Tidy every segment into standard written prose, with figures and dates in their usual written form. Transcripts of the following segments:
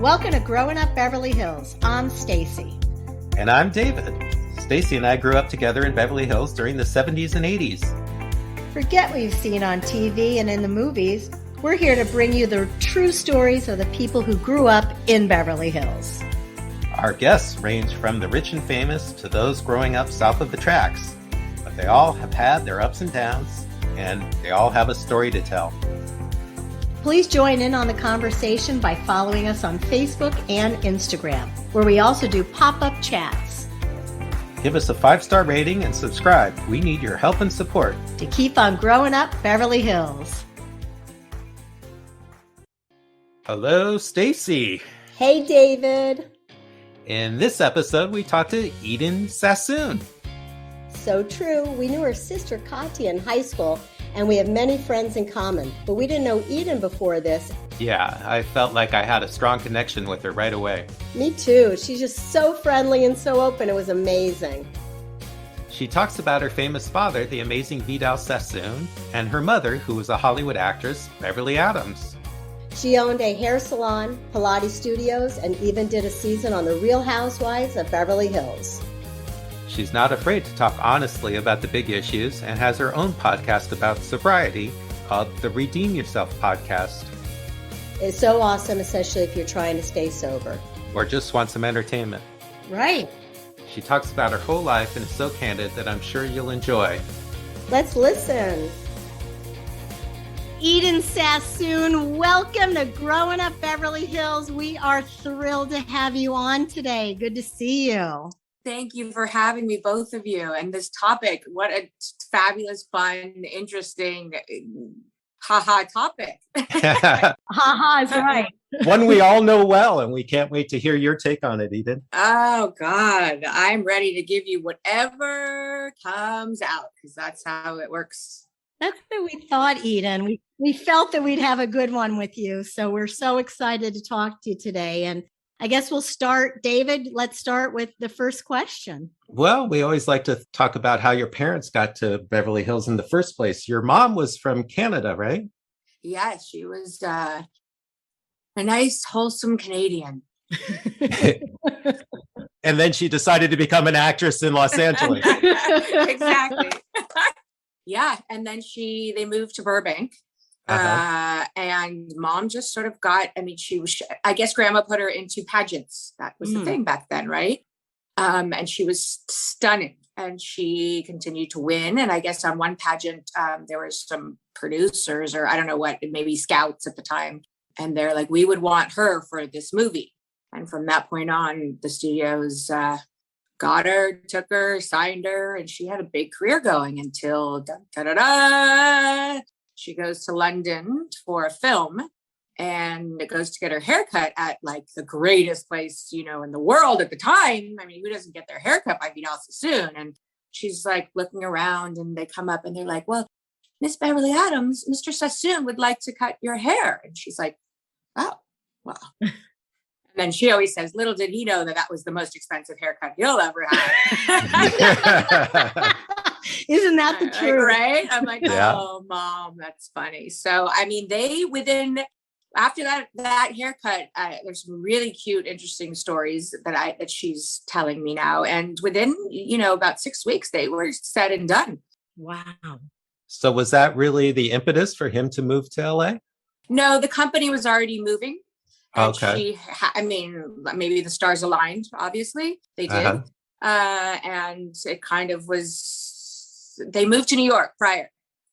Welcome to Growing Up Beverly Hills. I'm Stacy. And I'm David. Stacy and I grew up together in Beverly Hills during the 70s and 80s. Forget what you've seen on TV and in the movies. We're here to bring you the true stories of the people who grew up in Beverly Hills. Our guests range from the rich and famous to those growing up south of the tracks. But they all have had their ups and downs, and they all have a story to tell. Please join in on the conversation by following us on Facebook and Instagram, where we also do pop-up chats. Give us a 5-star rating and subscribe. We need your help and support to keep on growing up Beverly Hills. Hello, Stacy. Hey, David. In this episode, we talked to Eden Sassoon. So true. We knew her sister Katya in high school, and we have many friends in common. But we didn't know Eden before this. Yeah, I felt like I had a strong connection with her right away. Me too. She's just so friendly and so open. It was amazing. She talks about her famous father, the amazing Vidal Sassoon, and her mother, who was a Hollywood actress, Beverly Adams. She owned a hair salon, Pilates studios, and even did a season on The Real Housewives of Beverly Hills. She's not afraid to talk honestly about the big issues and has her own podcast about sobriety called the Redeem Yourself podcast. It's so awesome, especially if you're trying to stay sober. Or just want some entertainment. Right. She talks about her whole life and is so candid that I'm sure you'll enjoy. Let's listen. Eden Sassoon, welcome to Growing Up Beverly Hills. We are thrilled to have you on today. Good to see you. Thank you for having me, both of you. And this topic, what a fabulous, fun, interesting, topic. Haha is right. One we all know well, and we can't wait to hear your take on it, Eden. Oh, God. I'm ready to give you whatever comes out, because that's how it works. That's what we thought, Eden. We felt that we'd have a good one with you. So we're so excited to talk to you today. And I guess we'll start. David, let's start with the first question. Well, we always like to talk about how your parents got to Beverly Hills in the first place. Your mom was from Canada, right? Yeah, she was a nice, wholesome Canadian. And then she decided to become an actress in Los Angeles. Exactly. Yeah, and then they moved to Burbank. And mom just sort of I guess grandma put her into pageants. That was the thing back then, right? And she was stunning, and she continued to win. And I guess on one pageant, there were some producers, or I don't know what, maybe scouts at the time. And they're like, we would want her for this movie. And from that point on, the studios got her, took her, signed her, and she had a big career going until she goes to London for a film and goes to get her haircut at like the greatest place, in the world at the time. I mean, who doesn't get their haircut by Vidal Sassoon? And she's like looking around, and they come up and they're like, well, Miss Beverly Adams, Mr. Sassoon would like to cut your hair. And she's like, oh, well. And then she always says, little did he know that was the most expensive haircut he'll ever have. Isn't that the truth? Right? I'm like, oh, Mom, that's funny. So, I mean, after that haircut, there's some really cute, interesting stories that she's telling me now. And within, about 6 weeks, they were said and done. Wow. So was that really the impetus for him to move to LA? No, the company was already moving. And okay. Maybe the stars aligned, obviously. They did. And it kind of was, they moved to New York prior.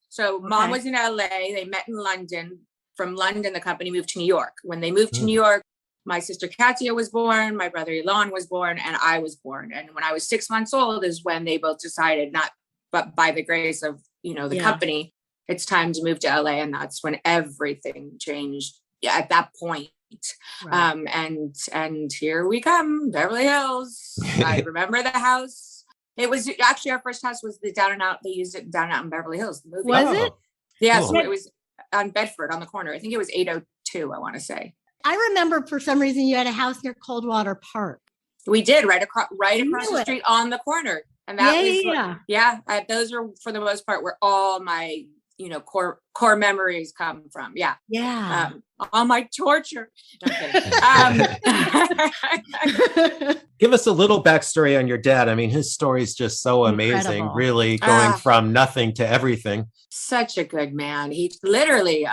So Mom was in LA, they met in London. From London, the company moved to New York. When they moved to New York, my sister Katya was born, my brother Elon was born, and I was born. And when I was 6 months old is when they both decided, but by the grace of, the company, it's time to move to LA. And that's when everything changed at that point. Right. And here we come, Beverly Hills. I remember the house. It was actually, our first house was the Down and Out. They used it Down and Out in Beverly Hills. The movie. Was it? Yeah, so it was on Bedford on the corner. I think it was 802, I want to say. I remember for some reason you had a house near Coldwater Park. We did, right across the street on the corner. And that those are, for the most part, were all my, core memories come from. Yeah. Yeah. All my torture. No, Give us a little backstory on your dad. I mean, his story is just so amazing, Incredible. really going from nothing to everything. Such a good man. He literally,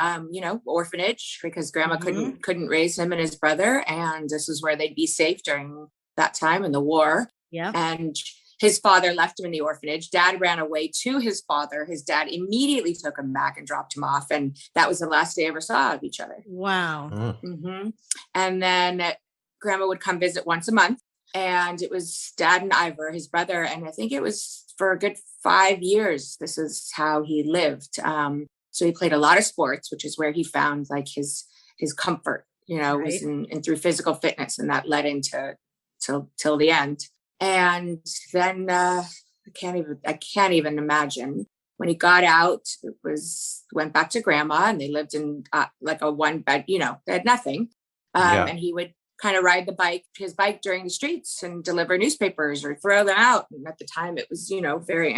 orphanage, because grandma couldn't raise him and his brother. And this is where they'd be safe during that time in the war. Yeah. And his father left him in the orphanage. Dad ran away to his father. His dad immediately took him back and dropped him off. And that was the last they ever saw of each other. Wow. Mm-hmm. And then grandma would come visit once a month. And it was Dad and Ivor, his brother. And I think it was for a good 5 years. This is how he lived. So he played a lot of sports, which is where he found like his comfort, was in through physical fitness. And that led into till the end. And then I can't even imagine when he got out, went back to grandma, and they lived in like a one bed, they had nothing. And he would kind of ride his bike during the streets and deliver newspapers or throw them out. And at the time it was, very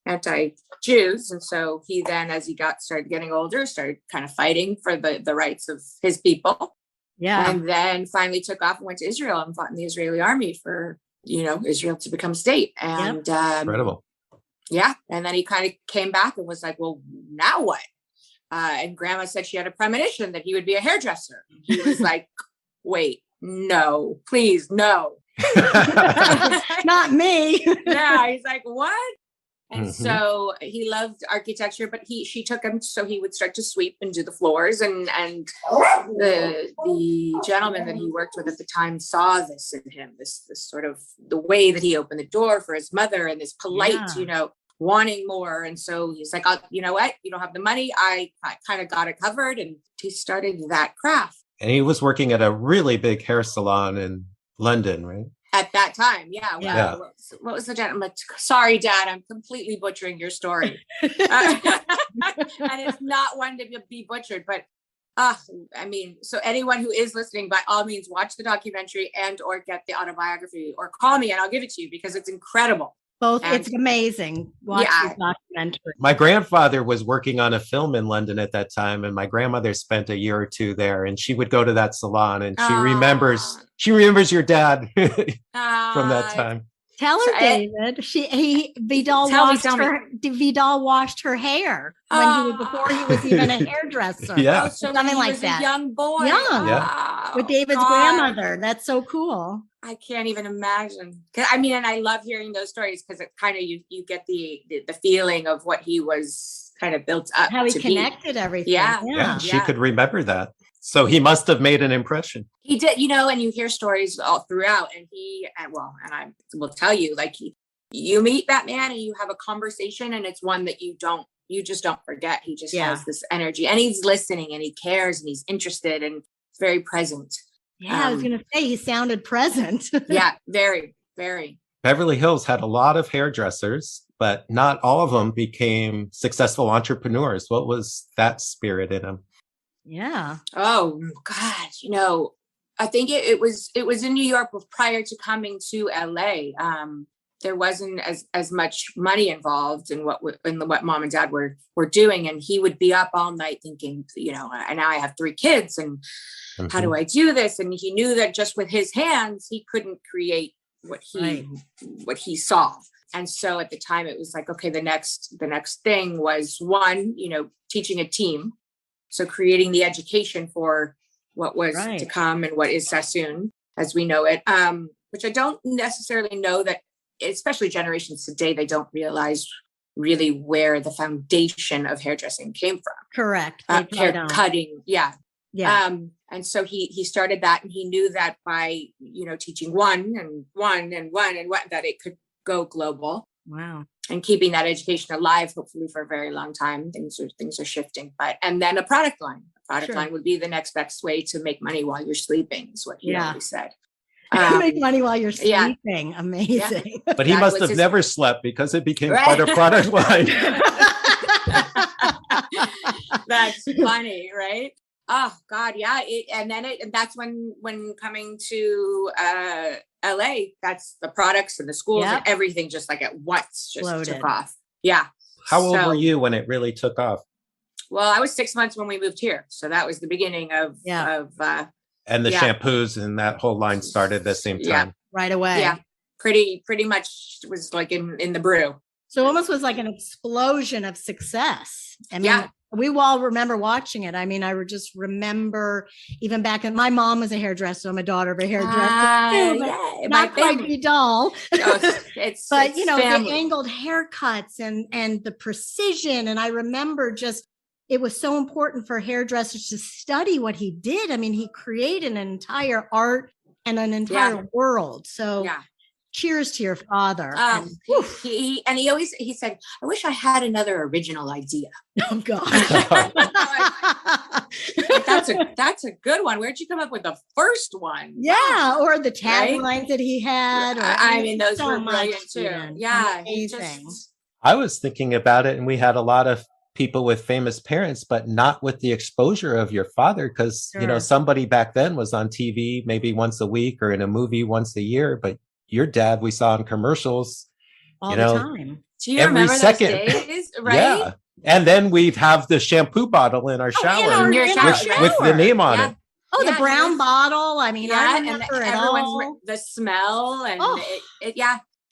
anti-Jews. And so he then, as he started getting older, started kind of fighting for the rights of his people. Yeah. And then finally took off and went to Israel and fought in the Israeli army for, Israel to become state. And incredible. Yeah. And then he kind of came back and was like, well, now what? And grandma said she had a premonition that he would be a hairdresser. He was like, wait, no, please, no. Not me. Yeah. He's like, what? And so he loved architecture, but she took him so he would start to sweep and do the floors. And the gentleman that he worked with at the time saw this in him, this sort of the way that he opened the door for his mother and this polite, wanting more. And so he's like, you know what? You don't have the money. I kind of got it covered. And he started that craft. And he was working at a really big hair salon in London, right? At that time, yeah. Well, what was the gentleman? Sorry, Dad, I'm completely butchering your story. And it's not one to be butchered, but so anyone who is listening, by all means, watch the documentary and or get the autobiography or call me and I'll give it to you because it's incredible. Both, it's amazing. Watch the documentary. My grandfather was working on a film in London at that time, and my grandmother spent a year or two there, and she would go to that salon, and she remembers your dad from that time. Tell her, David. Vidal washed her hair before he was even a hairdresser. Yeah, something like that. A young boy. Yeah, with David's grandmother. That's so cool. I can't even imagine. And I love hearing those stories because it kind of you get the feeling of what he was kind of built up. How he connected everything. Yeah, she could remember that. So he must have made an impression. He did, and you hear stories all throughout. And I will tell you, like you meet that man and you have a conversation, and it's one that you just don't forget. He just has this energy, and he's listening, and he cares, and he's interested, and very present. Yeah, I was going to say he sounded present. Yeah, very, very. Beverly Hills had a lot of hairdressers, but not all of them became successful entrepreneurs. What was that spirit in them? Yeah. Oh God, I think it was in New York prior to coming to LA. There wasn't as much money involved in what mom and dad were doing, and he would be up all night thinking, and now I have 3 kids, and how do I do this? And he knew that just with his hands, he couldn't create what he saw. And so at the time, it was like, okay, the next thing was one, teaching a team. So creating the education for what was to come and what is Sassoon as we know it, which I don't necessarily know that, especially generations today, they don't realize really where the foundation of hairdressing came from. Correct. Hair cutting. Yeah. Yeah. And so he started that, and he knew that by, teaching one, that it could go global. Wow. And keeping that education alive, hopefully for a very long time. Things are shifting, and then a product line. A product line would be the next best way to make money while you're sleeping, is what he always said. Make money while you're sleeping. Amazing. But he must have never slept because it became quite a product line. That's funny, right? Oh God, yeah. And that's when coming to LA, that's the products and the schools and everything just like at once just took off. Yeah. How old were you when it really took off? Well, I was 6 months when we moved here. So that was the beginning of and the shampoos and that whole line started at the same time. Right away. Yeah. Pretty much was like in the brew. So it almost was like an explosion of success. I mean, we all remember watching it. I mean, I would just remember even back in, my mom was a hairdresser. I'm a daughter of a hairdresser. Not quite be dull. But you know, family. The angled haircuts and the precision. And I remember just, it was so important for hairdressers to study what he did. I mean, he created an entire art and an entire world. So cheers to your father. He always said, I wish I had another original idea. Oh God. That's a good one. Where'd you come up with the first one? Yeah. Or the taglines that he had. I mean, those were brilliant too. Yeah. Amazing. I was thinking about it, and we had a lot of people with famous parents, but not with the exposure of your father, because you know, somebody back then was on TV maybe once a week or in a movie once a year, but your dad we saw in commercials all the time. Do you remember those days? Right? Yeah. And then we'd have the shampoo bottle in our shower, with the name on it. Oh, the brown bottle. I mean, I remember it all. The smell and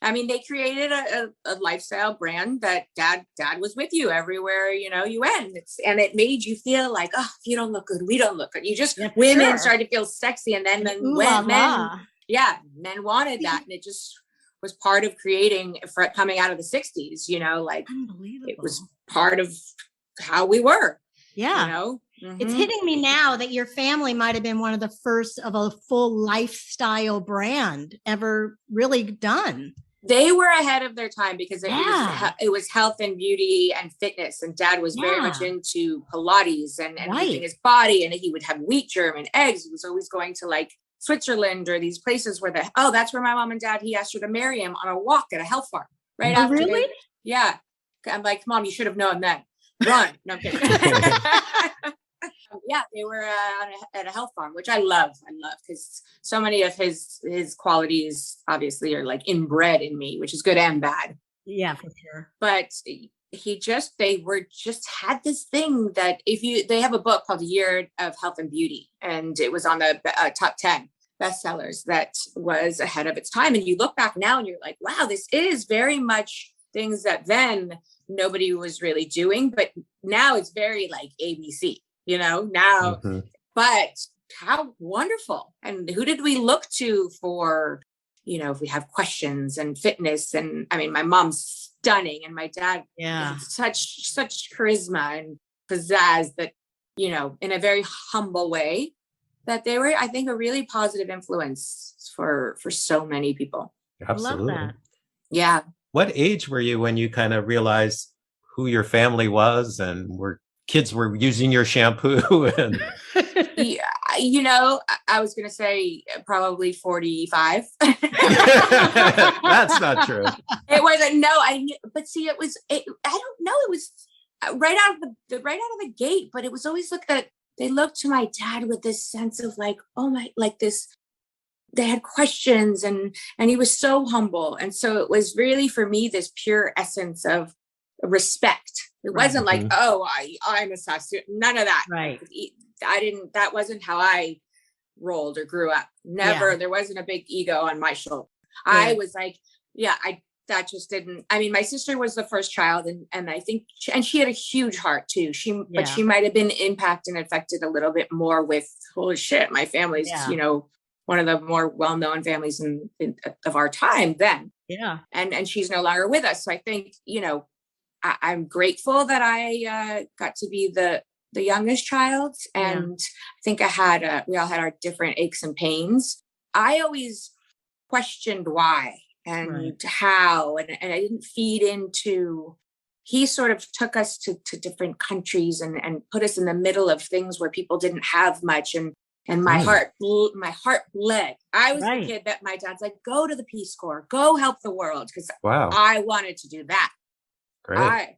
I mean, they created a lifestyle brand that dad was with you everywhere, you know, you went. And it made you feel like, oh, if you don't look good, we don't look good. You just, women started to feel sexy. And then men wanted that. And it just was part of creating, coming out of the 60s, you know, like it was part of how we were. Yeah. You know? It's hitting me now that your family might have been one of the first of a full lifestyle brand ever really done. They were ahead of their time because it was health and beauty and fitness. And dad was very much into Pilates and moving his body. And he would have wheat germ and eggs. He was always going to like Switzerland or these places where that's where my mom and dad, he asked her to marry him on a walk at a health farm. Right after. Really? I'm like, Mom, you should have known then. Run. No, I'm kidding. They were at a health farm, which I love because so many of his qualities obviously are like inbred in me, which is good and bad. Yeah, for sure. But they had this thing that they have a book called A Year of Health and Beauty, and it was on the top 10 bestsellers that was ahead of its time. And you look back now and you're like, wow, this is very much things that then nobody was really doing, but now it's very like ABC. You know, now, but how wonderful. And who did we look to for, you know, if we have questions and fitness? And I mean, my mom's stunning and my dad, such charisma and pizzazz that, you know, in a very humble way, that they were, I think, a really positive influence for so many people. Absolutely. I love that. Yeah. What age were you when you kind of realized who your family was and kids were using your shampoo? And you know, I was going to say probably 45. That's not true. It wasn't. No, but see, I don't know. It was right out of the gate, but it was always they looked to my dad with this sense of like, oh my, like this, they had questions and he was so humble. And so it was really for me, this pure essence of respect. It wasn't like, oh, I'm a Sassoon. None of that. Right. That wasn't how I rolled or grew up. Never. There wasn't a big ego on my shoulder. Yeah. I was like, that just didn't, I mean, my sister was the first child and I think, she had a huge heart too. But she might've been impacted and affected a little bit more with, holy shit, my family's, you know, one of the more well-known families of our time then. Yeah. And she's no longer with us. So I think, you know, I'm grateful that I got to be the youngest child. And I think we all had our different aches and pains. I always questioned why and how, and I didn't feed into, he sort of took us to different countries and put us in the middle of things where people didn't have much. And my heart bled. I was the kid that my dad's like, go to the Peace Corps, go help the world. Because I wanted to do that. Great.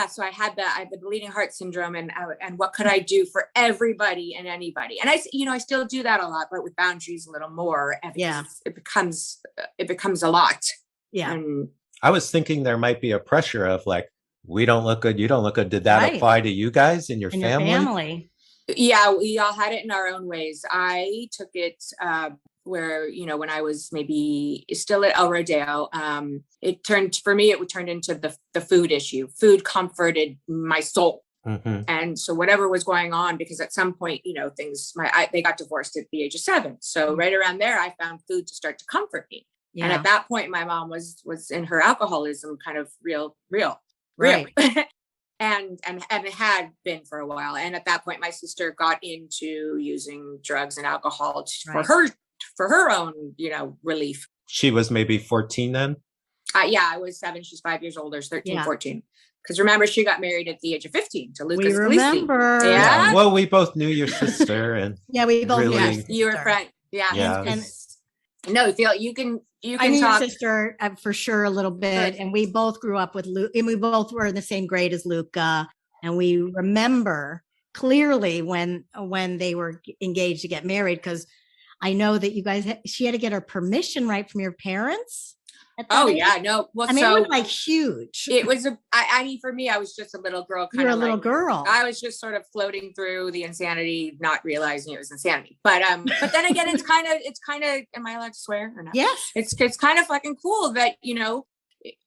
So I had the bleeding heart syndrome and what could I do for everybody and anybody? And I still do that a lot, but with boundaries a little more. And it becomes a lot. Yeah. And I was thinking there might be a pressure of like, we don't look good, you don't look good. Did that apply to you guys and your and family? Your family? Yeah, we all had it in our own ways. I took it where, when I was maybe still at El Rodeo, it turned into the food issue. Food comforted my soul. Mm-hmm. And so whatever was going on, because at some point, they got divorced at the age of 7. So right around there, I found food to start to comfort me. Yeah. And at that point, my mom was in her alcoholism, kind of real. Right. and it had been for a while. And at that point, my sister got into using drugs and alcohol for her own, relief. She was maybe 14 then? Yeah, I was 7. She's 5 years older, 13, 14. Because remember, she got married at the age of 15 to Lucas. We remember. Yeah. Well, we both knew your sister, and we both really, knew you were friends. Yeah. And no, you can I knew talk. Your sister for sure a little bit, and we both grew up with Luke, and we both were in the same grade as Luca, and we remember clearly when they were engaged to get married, because I know that you guys she had to get her permission right from your parents. Oh yeah, no. Well, I mean, it was like huge. It was I mean, for me, I was just a little girl. You were a little girl. I was just sort of floating through the insanity, not realizing it was insanity. But then again, it's kind of. Am I allowed to swear or not? Yes. It's kind of fucking cool that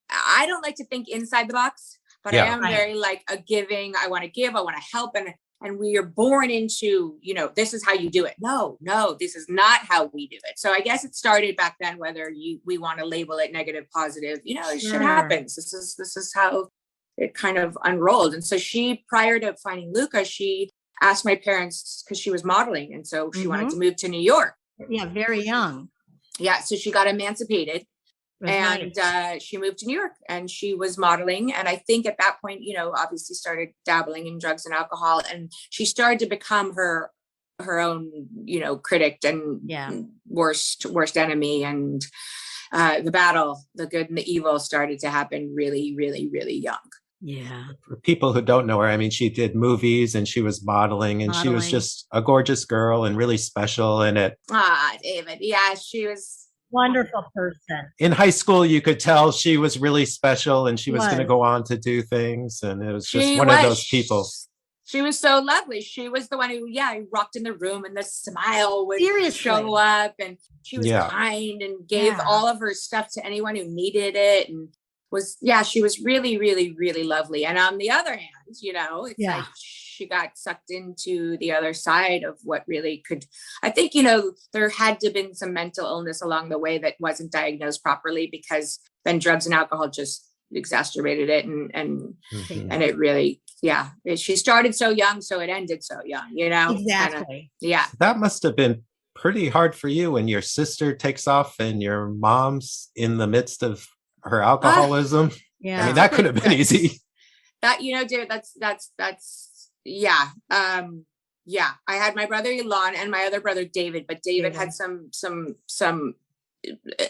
I don't like to think inside the box, but I am very like a giving. I want to give. I want to help, and we are born into, this is how you do it. No, this is not how we do it. So I guess it started back then, whether we want to label it negative, positive, shit happens. This is how it kind of unrolled. And so prior to finding Luca, she asked my parents, because she was modeling. And so she wanted to move to New York. Yeah. Very young. Yeah. So she got emancipated. And she moved to New York, and she was modeling. And I think at that point, obviously started dabbling in drugs and alcohol. And she started to become her own, critic and worst enemy. And the battle, the good and the evil, started to happen really, really, really young. Yeah. For people who don't know her, I mean, she did movies and she was modeling, and she was just a gorgeous girl and really special in it. David. Yeah, she was. Wonderful person. In high school, you could tell she was really special, and she was going to go on to do things. And it was just one of those people. She was so lovely. She was the one who, rocked in the room, and the smile would show up, and she was kind and gave all of her stuff to anyone who needed it. And she was really, really, really lovely. And on the other hand, it's like she got sucked into the other side of what really could, I think, there had to have been some mental illness along the way that wasn't diagnosed properly, because then drugs and alcohol just exacerbated it. And it really, she started so young, so it ended so young, Exactly. That must have been pretty hard for you when your sister takes off and your mom's in the midst of her alcoholism. I mean, that could have been easy. That, David, that's I had my brother Elon and my other brother David, but David had some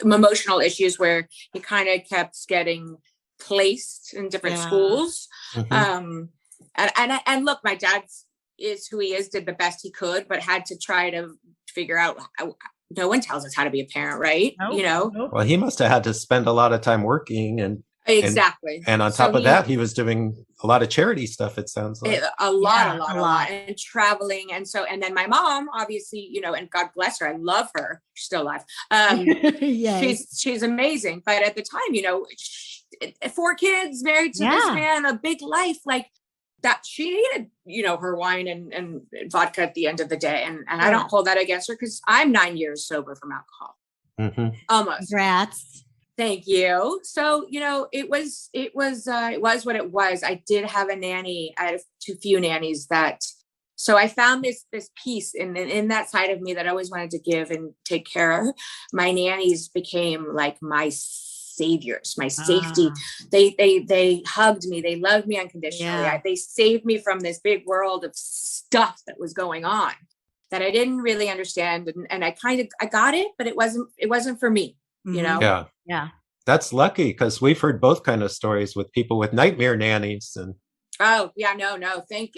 emotional issues where he kind of kept getting placed in different schools. And look, my dad is who he is, did the best he could, but had to try to figure out how, no one tells us how to be a parent, right? Nope. Well, he must have had to spend a lot of time working and on top of that, he was doing a lot of charity stuff, it sounds like. A lot, and traveling. And then my mom, obviously, and God bless her, I love her, she's still alive. She's amazing. But at the time, 4 kids, married to this man, a big life, like that, she needed, her wine and vodka at the end of the day. And I don't hold that against her, because I'm 9 years sober from alcohol. Almost. Congrats. Thank you. So, it was what it was. I did have a nanny. I had too few nannies so I found this piece in that side of me that I always wanted to give and take care of. My nannies became like my saviors, my safety. They hugged me. They loved me unconditionally. They saved me from this big world of stuff that was going on that I didn't really understand. And I got it, but it wasn't for me. Yeah. That's lucky, because we've heard both kind of stories with people with nightmare nannies. And no. Thank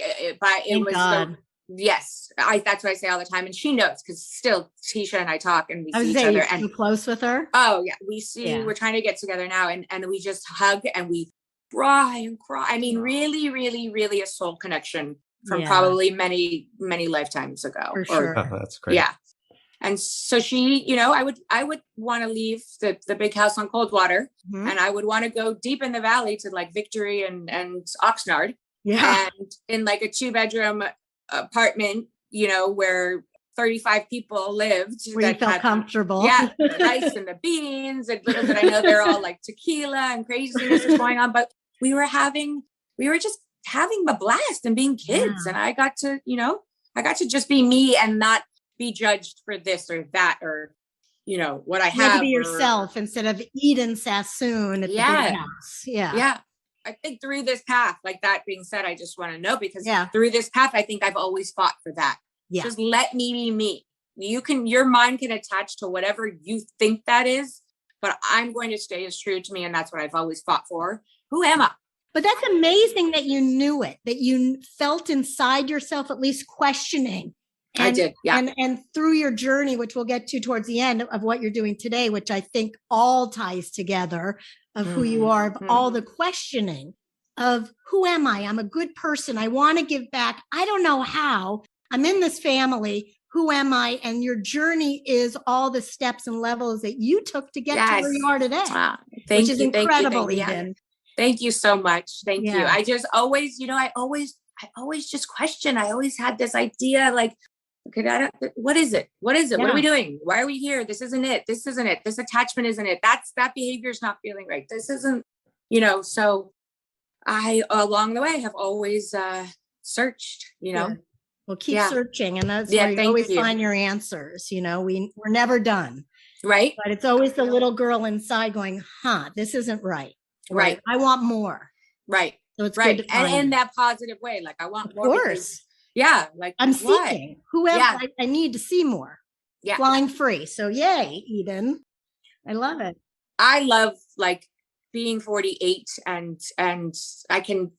God. Yes, that's what I say all the time, and she knows, because still Tisha and I talk, and we see each other. And too close with her. Oh yeah, we see. We're trying to get together now, and we just hug, and we cry and cry. I mean, really, really, really a soul connection from probably many, many lifetimes ago. For sure. Oh, that's great. Yeah. And so she, you know, I would want to leave the big house on Coldwater, and I would want to go deep in the valley to like Victory and Oxnard. Yeah. And in like a 2-bedroom apartment, you know, where 35 people lived. Where you felt comfortable. Yeah. The rice and the beans, and little did I know they're all like tequila and craziness is going on. But we were just having a blast and being kids. And I got to just be me and not be judged for this or that, or, you know, what I have. You had to be yourself instead of Eden Sassoon at the big house. Yeah. Yeah. I think through this path, like that being said, I just want to know, because through this path, I think I've always fought for that. Yeah. Just let me be me. Your mind can attach to whatever you think that is, but I'm going to stay as true to me. And that's what I've always fought for. Who am I? But that's amazing that you knew it, that you felt inside yourself, at least questioning. And, I did. Yeah. And through your journey, which we'll get to towards the end of what you're doing today, which I think all ties together of who you are, of all the questioning of who am I? I'm a good person. I want to give back. I don't know how. I'm in this family. Who am I? And your journey is all the steps and levels that you took to get to where you are today, which is incredible. Thank you so much. Thank you. I just always, you know, I always just question. I always had this idea, like, okay, what is it? What is it? What are we doing? Why are we here? This isn't it. This isn't it. This attachment isn't it. That behavior is not feeling right. This isn't, you know, so I, along the way, have always searched, you know. Well, keep searching. And that's where you always find your answers. You know, we're never done. Right. But it's always the little girl inside going, this isn't right. Right. I want more. Right. So it's good to find and in that positive way. Like, I want more. Of course. Like I'm seeking. Who else? I need to see more. Yeah. Flying free. So yay, Eden. I love it. I love like being 48 and I can,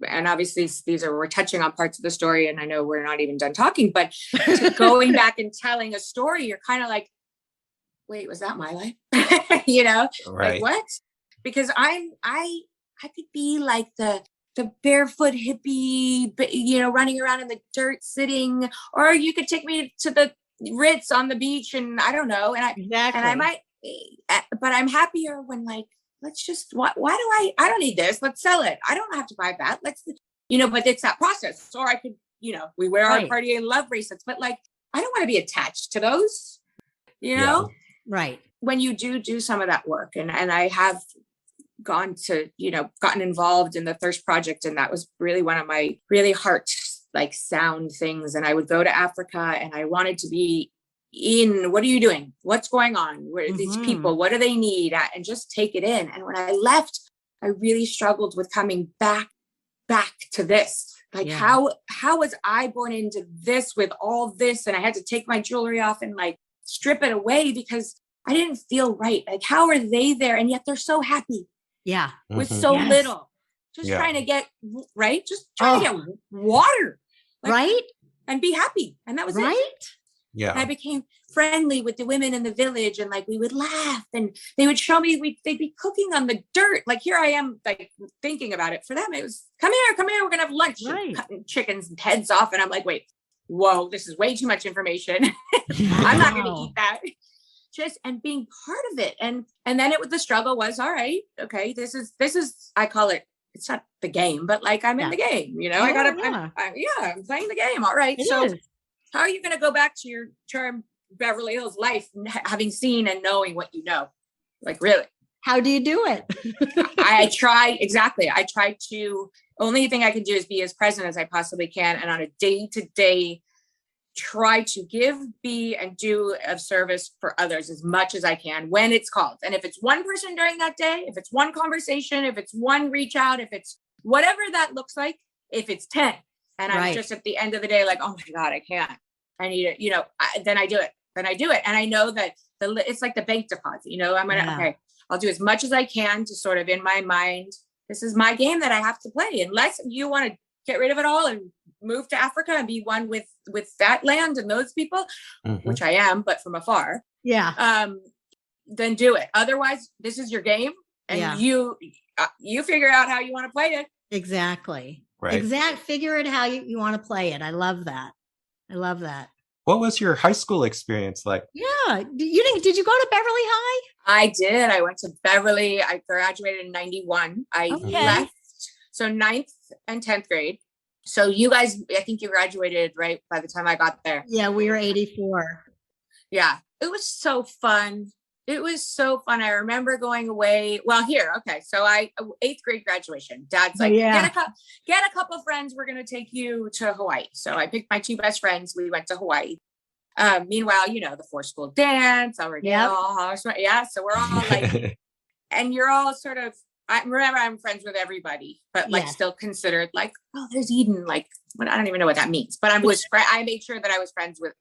and obviously we're touching on parts of the story, and I know we're not even done talking, but going back and telling a story, you're kind of like, wait, was that my life? You know, like what? Because I could be like the barefoot hippie, you know, running around in the dirt, sitting, or you could take me to the Ritz on the beach, and I don't know, and I might, but I'm happier when like, let's just, why do I don't need this. Let's sell it. I don't have to buy that. Let's, you know, but it's that process. Or I could, you know, we wear our party and love bracelets, but like, I don't want to be attached to those, you know? Right. When you do some of that work, and I have gone to, you know, gotten involved in the Thirst Project. And that was really one of my really heart like sound things. And I would go to Africa, and I wanted to be in, what are you doing? What's going on? Where are these people? What do they need? And just take it in. And when I left, I really struggled with coming back to this. Like, how was I born into this with all this? And I had to take my jewelry off and like strip it away because I didn't feel right. Like, how are they there? And yet they're so happy. Yeah. With so little. Just trying to get, right? Just trying to get water. Like, right? And be happy. And that was it. Yeah. And I became friendly with the women in the village, and like we would laugh, and they would show me, they'd be cooking on the dirt. Like, here I am, like thinking about it. For them, it was, come here, we're gonna have lunch. Right. Cutting chickens' heads off. And I'm like, wait, whoa, this is way too much information. I'm not gonna eat that. Just, and being part of it. And then the struggle was, all right, okay, this is, I call it, it's not the game, but like I'm in the game, you know, I'm playing the game. All right. How are you going to go back to your charm Beverly Hills life, having seen and knowing what you know? Like, really? How do you do it? I try to, only thing I can do is be as present as I possibly can. And on a day-to-day, try to give, be, and do of service for others as much as I can when it's called. And if it's one person during that day, if it's one conversation, if it's one reach out, if it's whatever that looks like, if it's 10, and I'm just at the end of the day, like, oh my God, I can't, I need it, you know, then I do it. And I know that it's like the bank deposit, you know, I'm going to, okay, I'll do as much as I can to sort of in my mind, this is my game that I have to play. Unless you want to get rid of it all and move to Africa and be one with that land and those people, which I am, but from afar. Yeah. Then do it. Otherwise, this is your game. and you figure out how you want to play it. Exactly. Right. Figure it how you want to play it. I love that. What was your high school experience like? Yeah. Did you go to Beverly High? I did. I went to Beverly. I graduated in 91. I left. So 9th and 10th grade. So you guys, I think you graduated right by the time I got there. Yeah, we were 84. Yeah. It was so fun. I remember going away. Well, okay. So 8th grade graduation. Dad's like, get a couple friends. We're going to take you to Hawaii. So I picked my 2 best friends. We went to Hawaii. Meanwhile, the 4-school dance. So we're all like, and you're all sort of, I remember I'm friends with everybody, but like still considered like, oh, there's Eden. Like, I don't even know what that means, but I made sure that I was friends with,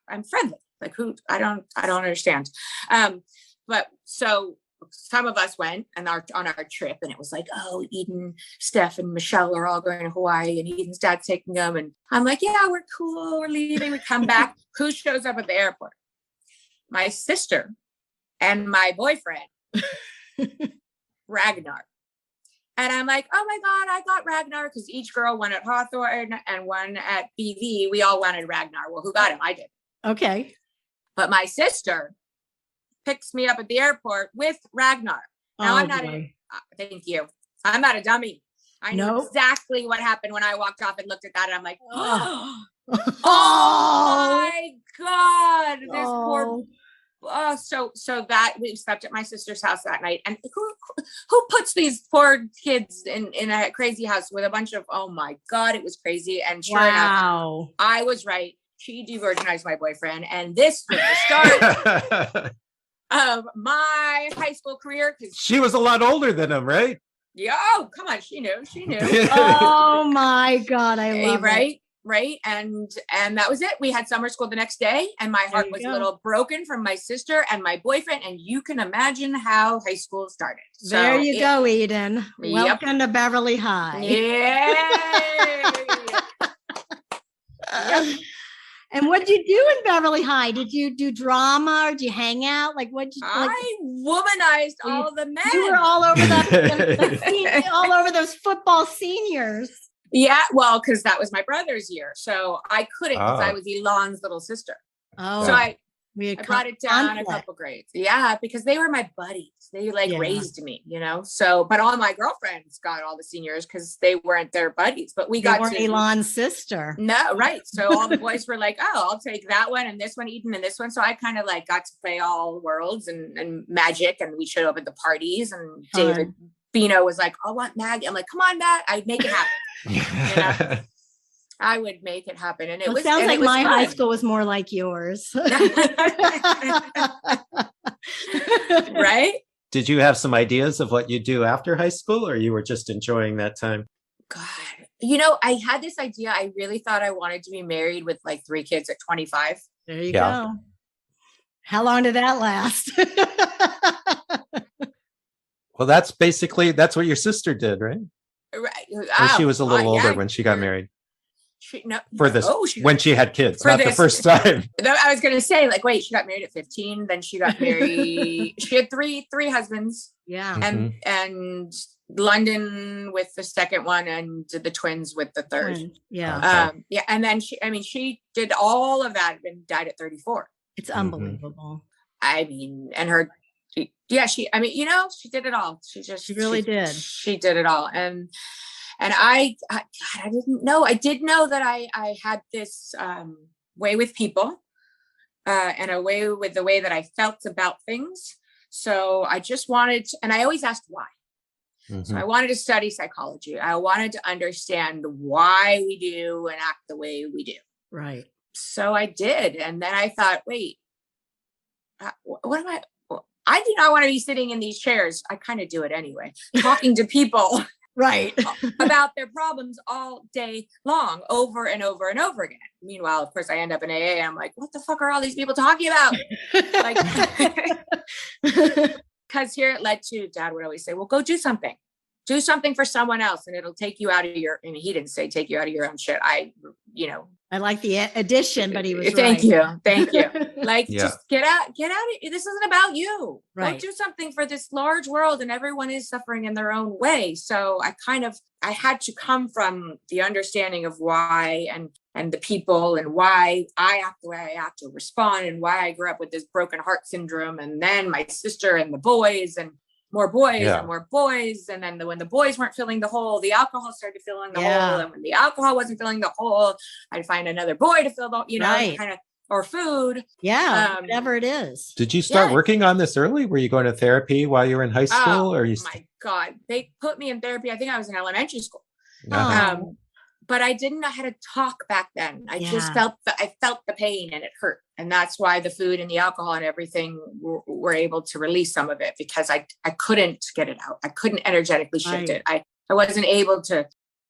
I'm friendly. Like who, I don't understand. But so some of us went on our trip and it was like, oh, Eden, Steph and Michelle are all going to Hawaii and Eden's dad's taking them. And I'm like, yeah, we're cool. We're leaving. We come back. Who shows up at the airport? My sister and my boyfriend, Ragnar. And I'm like, oh my God, I got Ragnar because each girl, one at Hawthorne and one at BV, we all wanted Ragnar. Well, who got him? I did. Okay. But my sister picks me up at the airport with Ragnar. Now thank you. I'm not a dummy. I know exactly what happened when I walked off and looked at that. And I'm like, oh my God, this poor. So that we slept at my sister's house that night. And who puts these poor kids in a crazy house with a bunch of, oh my God, it was crazy. And sure enough, I was right. She de-virginized my boyfriend. And this was the start of my high school career. She was a lot older than him, right? Yeah. Oh, come on. She knew. Oh my God. I love it. Right. And that was it. We had summer school the next day and my heart was a little broken from my sister and my boyfriend. And you can imagine how high school started. So there you go, Eden. Welcome to Beverly High. Yeah. Yep. And what did you do in Beverly High? Did you do drama or did you hang out? Like what? I womanized all the men. You were all over all over those football seniors. Yeah, well, because that was my brother's year, so I couldn't because I was Elon's little sister. Oh, so I brought it down a couple grades. Yeah, because they were my buddies. They raised me, So, but all my girlfriends got all the seniors because they weren't their buddies. But we got to Elon's sister. No, right. So all the boys were like, "Oh, I'll take that one and this one, Eden, and this one." So I kind of got to play all worlds and magic, and we showed up at the parties. And David Bino was like, "I want Maggie." I'm like, "Come on, Matt, I'd make it happen." I would make it happen. And it sounds like my high school was more like yours. Right? Did you have some ideas of what you'd do after high school or you were just enjoying that time? God, I had this idea. I really thought I wanted to be married with 3 kids at 25. There you go. How long did that last? Well, that's what your sister did, right? Right. She was a little older when she got married. When she had kids, not the first time. I was going to say, wait, she got married at 15. Then she got married. She had three husbands. Yeah. And London with the second one and the twins with the third. Yeah. Yeah. And then she did all of that and died at 34. It's unbelievable. I mean, and her, she did it all. She really did. She did it all. And I didn't know. I did know that I had this way with people and a way with the way that I felt about things. So I just wanted to, and I always asked why. So I wanted to study psychology. I wanted to understand why we do and act the way we do. Right. So I did. And then I thought, wait, what am I? I do not want to be sitting in these chairs. I kind of do it anyway, talking to people. Right. About their problems all day long, over and over and over again. Meanwhile, of course, I end up in AA and I'm like, what the fuck are all these people talking about? Because here it led to, Dad would always say, well, go do something. do something for someone else and it'll take you out of your, and he didn't say take you out of your own shit. I like the addition, but he was Thank right. Thank you. Like, just get out. This isn't about you. Right. Go do something for this large world, and everyone is suffering in their own way. So I had to come from the understanding of why and the people and why I act the way I act to respond and why I grew up with this broken heart syndrome. And then my sister and the boys and more boys and more boys. And then when the boys weren't filling the hole, the alcohol started filling the hole. And when the alcohol wasn't filling the hole, I'd find another boy to fill the, kind of, or food. Yeah. Whatever it is. Did you start working on this early? Were you going to therapy while you were in high school? My God. They put me in therapy. I think I was in elementary school. But I didn't know how to talk back then. I just felt the pain and it hurt. And that's why the food and the alcohol and everything were able to release some of it, because I couldn't get it out. I couldn't energetically shift it. I wasn't able to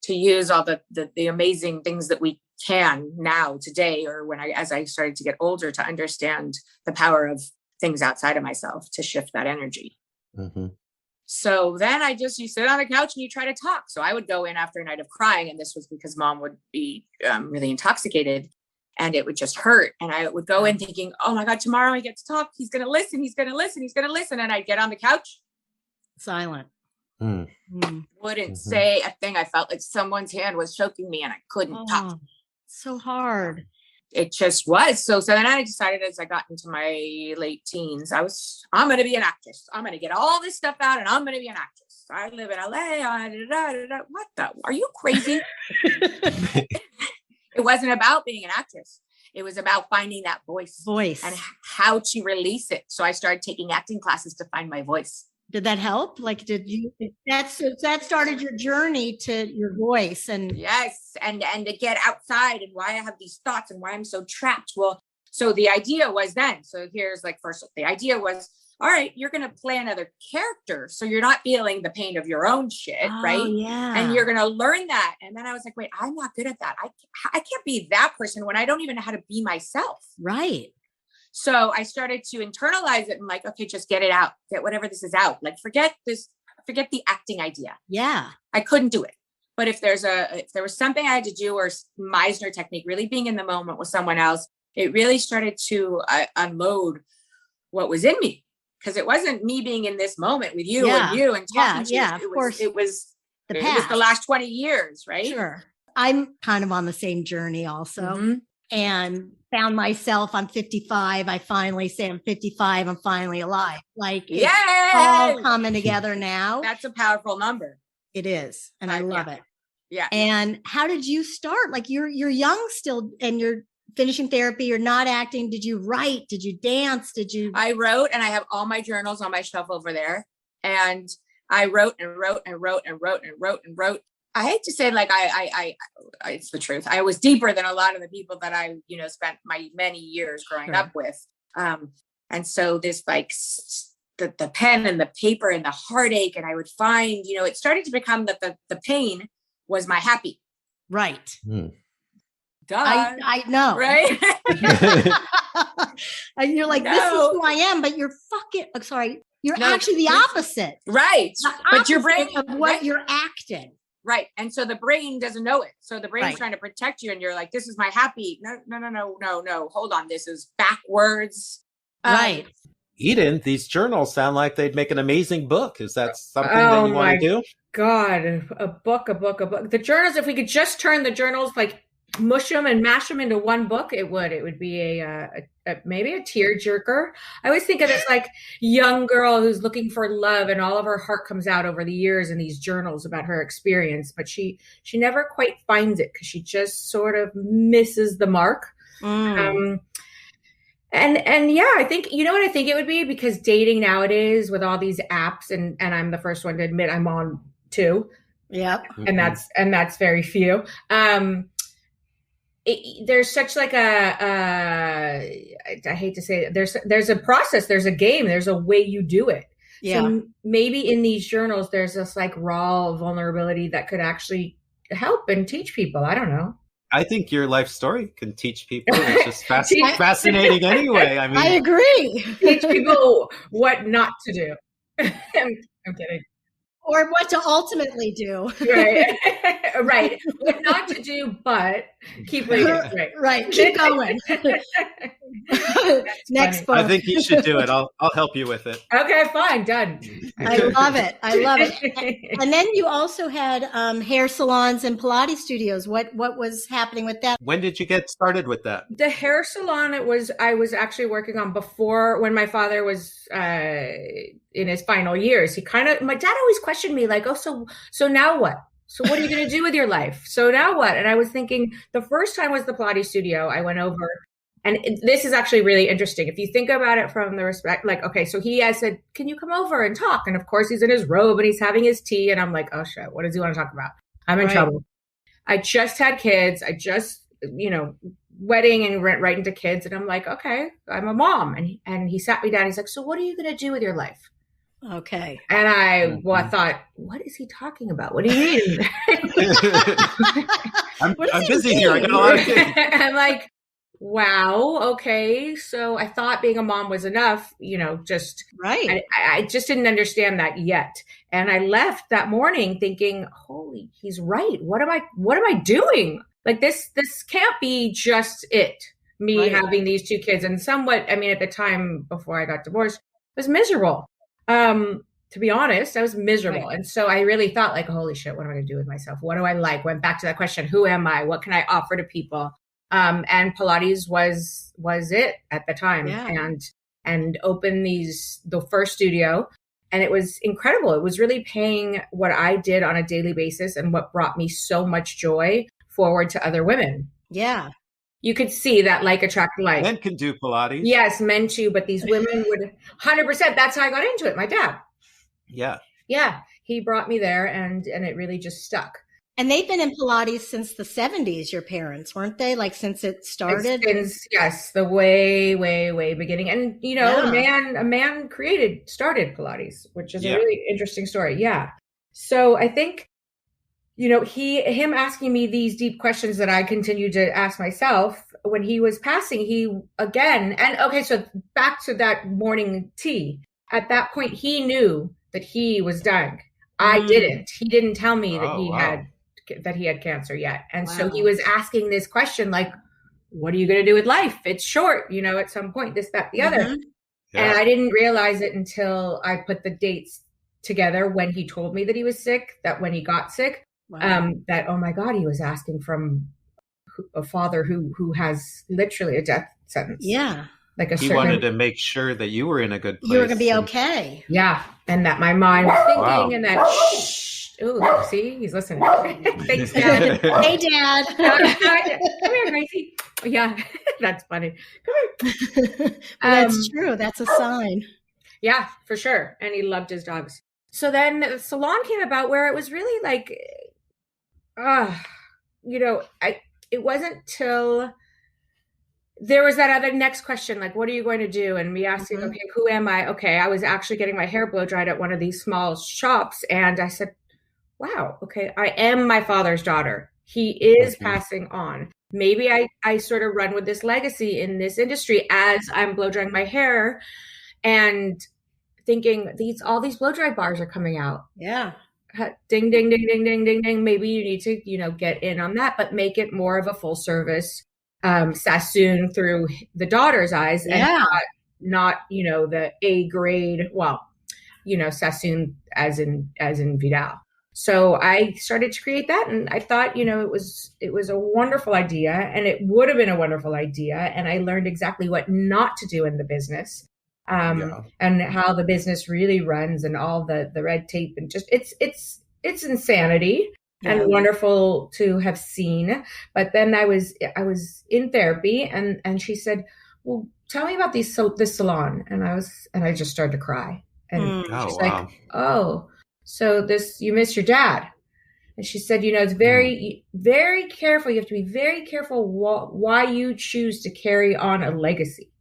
use all the amazing things that we can now today, or as I started to get older, to understand the power of things outside of myself to shift that energy. Mm-hmm. So then you sit on the couch and you try to talk. So I would go in after a night of crying, and this was because mom would be really intoxicated and it would just hurt. And I would go in thinking, oh my God, tomorrow I get to talk. He's going to listen. He's going to listen. He's going to listen. And I'd get on the couch. Silent. Wouldn't say a thing. I felt like someone's hand was choking me and I couldn't talk. So hard. It just was. So then I decided, as I got into my late teens, I'm going to be an actress. I'm going to get all this stuff out and I'm going to be an actress. I live in LA. What the? Are you crazy? It wasn't about being an actress. It was about finding that voice and how to release it. So I started taking acting classes to find my voice. Did that help? Like, that started your journey to your voice? And yes. And to get outside, and why I have these thoughts and why I'm so trapped. Well, so the idea was then, the idea was, all right, you're going to play another character. So you're not feeling the pain of your own shit. Right. Yeah. And you're going to learn that. And then I was like, wait, I'm not good at that. I can't be that person when I don't even know how to be myself. Right. So I started to internalize it and like, okay, just get it out, get whatever this is out. Like, forget the acting idea. Yeah. I couldn't do it. But if there was something I had to do, or Meisner technique, really being in the moment with someone else, it really started to unload what was in me. Because it wasn't me being in this moment with you and you and talking to you. Of course. It was the last 20 years, right? Sure. I'm kind of on the same journey also. And found myself, I'm 55. I finally say I'm 55. I'm finally alive. Like, it's all coming together now. That's a powerful number. It is. And I love it. Yeah. And how did you start? Like, you're young still, and you're finishing therapy. You're not acting. Did you write? Did you dance? I wrote, and I have all my journals on my shelf over there. And I wrote and wrote and wrote and wrote and wrote and wrote. I hate to say, like, I it's the truth. I was deeper than a lot of the people that I, spent my many years growing up with. And so this, like, the pen and the paper and the heartache, and I would find, it started to become that the pain was my happy. Right. Duh. I know. Right. And you're like, this is who I am, but you're you're actually the opposite. Right. But your brain of what you're acting. Right. And so the brain doesn't know it. So the brain's trying to protect you, and you're like, this is my happy. No. Hold on. This is backwards. Right. Eden, these journals sound like they'd make an amazing book. Is that something that you want to do? God, a book. The journals, if we could just turn the journals, like, mush them and mash them into one book, it would be maybe a tearjerker. I always think of this, like, young girl who's looking for love, and all of her heart comes out over the years in these journals about her experience, but she never quite finds it because she just sort of misses the mark. And yeah, I think, you know what I think it would be, because dating nowadays with all these apps, and I'm the first one to admit I'm on two. Yep. And that's very few. There's such like I hate to say it, there's a process, there's a game, there's a way you do it. Yeah. So maybe in these journals, there's this, like, raw vulnerability that could actually help and teach people. I don't know. I think your life story can teach people. It's just fascinating anyway. I mean, I agree. Teach people what not to do. I'm kidding. Or what to ultimately do. Right. Right. What not to do, but keep reading. Right. Right. Keep going. Next book. I think you should do it. I'll help you with it. Okay, fine, done. I love it. I love it. And then you also had hair salons and Pilates studios. What was happening with that? When did you get started with that? The hair salon I was actually working on before, when my father was in his final years. My dad always questioned me like, oh, so now what? So what are you going to do with your life? So now what? And I was thinking, the first time was the Pilates studio. I went over, and this is actually really interesting. If you think about it from the respect, like, okay, so I said, can you come over and talk? And of course he's in his robe and he's having his tea. And I'm like, oh shit, what does he want to talk about? I'm in trouble. I just had kids. I just, wedding, and went right into kids. And I'm like, okay, I'm a mom. And he sat me down. He's like, so what are you going to do with your life? Okay. And I thought, what is he talking about? What do you mean? I'm busy here. I got a lot of kids. I'm like, wow, okay. So I thought being a mom was enough, just right. I just didn't understand that yet. And I left that morning thinking, holy, he's right. What am I doing? Like this can't be just it. Me having these two kids, and somewhat, I mean, at the time before I got divorced, I was miserable. To be honest, I was miserable. Right. And so I really thought like, holy shit, what am I going to do with myself? What do I like? Went back to that question. Who am I? What can I offer to people? And Pilates was it at the time, and opened the first studio, and it was incredible. It was really paying what I did on a daily basis and what brought me so much joy forward to other women. Yeah. You could see that like attract like. Men can do Pilates. Yes, men too, but these women would 100%. That's how I got into it. My dad. Yeah. Yeah. He brought me there, and it really just stuck. And they've been in Pilates since the 70s, your parents, weren't they? Like since it started? Yes, the way, way, way beginning. And, a man started Pilates, which is a really interesting story. Yeah. So I think, him asking me these deep questions that I continue to ask myself when he was passing, so back to that morning tea. At that point, he knew that he was dying. I didn't. He didn't tell me that he had cancer yet. And so he was asking this question, like, what are you going to do with life? It's short, at some point, this, that, the other. Yeah. And I didn't realize it until I put the dates together when he told me that he was sick, that when he got sick, that, oh my God, he was asking from a father who has literally a death sentence. Yeah. Like he wanted to make sure that you were in a good place. You were going to be okay. Yeah. And that my mind was thinking and that, oh, see, he's listening. Thanks, Dad. Hey, Dad. Come here, Gracie. Yeah, that's funny. Come here. That's true. That's a sign. Yeah, for sure. And he loved his dogs. So then the salon came about where it was really like, it wasn't till there was that other next question, like, what are you going to do? And me asking, okay, who am I? Okay, I was actually getting my hair blow dried at one of these small shops. And I said, wow, okay, I am my father's daughter. He is passing on. Maybe I sort of run with this legacy in this industry as I'm blow drying my hair and thinking all these blow dry bars are coming out. Yeah. Ding, ding, ding, ding, ding, ding, ding. Maybe you need to, get in on that, but make it more of a full service Sassoon through the daughter's eyes and not, the A grade, Sassoon as in Vidal. So I started to create that, and I thought, it was a wonderful idea, and it would have been a wonderful idea. And I learned exactly what not to do in the business, and how the business really runs, and all the red tape, and just it's insanity. And wonderful to have seen. But then I was in therapy, and she said, well, tell me about this salon. And I just started to cry. And she's like, oh, so you miss your dad. And she said, it's very, very careful. You have to be very careful why you choose to carry on a legacy.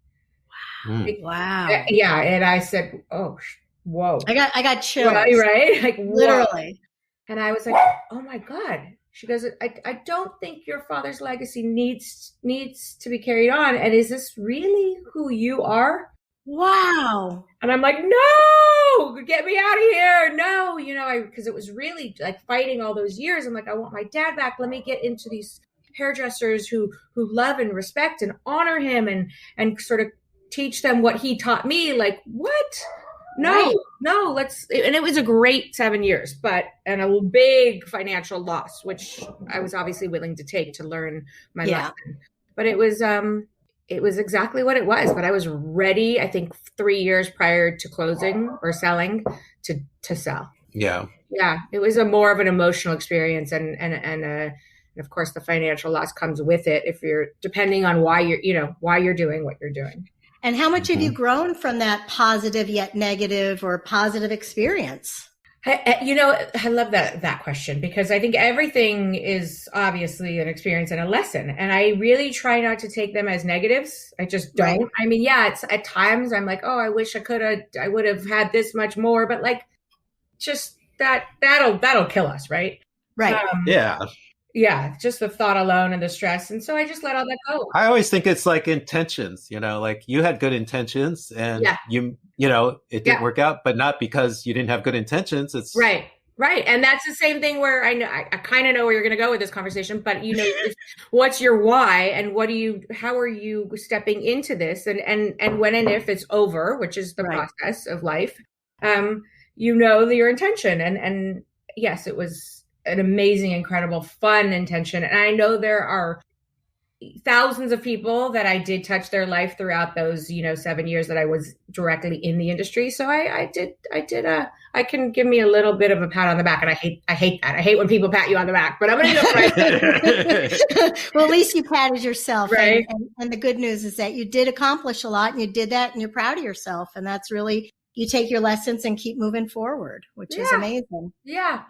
Wow. Yeah. And I said, oh, whoa. I got chills. Right? Like literally. Whoa. And I was like, oh my God. She goes, I don't think your father's legacy needs to be carried on. And is this really who you are? Wow. And I'm like, no, get me out of here. No, because it was really like fighting all those years. I'm like, I want my dad back. Let me get into these hairdressers who love and respect and honor him and sort of teach them what he taught me. Like, what? No, and it was a great 7 years, and a big financial loss, which I was obviously willing to take to learn my lesson. But it was exactly what it was. But I was ready, I think 3 years prior to closing or selling to sell. Yeah. Yeah. It was more of an emotional experience. And of course the financial loss comes with it if you're depending on why you're doing what you're doing. And how much have you grown from that positive yet negative or positive experience? I love that question because I think everything is obviously an experience and a lesson. And I really try not to take them as negatives. I just don't. Right. I mean, it's at times I'm like, oh, I wish I would have had this much more, but like just that'll kill us. Right. Right. Yeah, just the thought alone and the stress. And so I just let all that go. I always think it's like intentions, like you had good intentions and it didn't work out, but not because you didn't have good intentions. It's right. And that's the same thing where I kind of know where you're going to go with this conversation, but what's your why and how are you stepping into this and when and if it's over, which is the process of life, your intention. And yes, it was an amazing, incredible, fun intention. And I know there are thousands of people that I did touch their life throughout those, 7 years that I was directly in the industry. So I can give me a little bit of a pat on the back. And I hate that. I hate when people pat you on the back, but I'm going to do it right. Well, at least you patted yourself. Right. And the good news is that you did accomplish a lot and you did that and you're proud of yourself. And that's really, you take your lessons and keep moving forward, which is amazing. Yeah,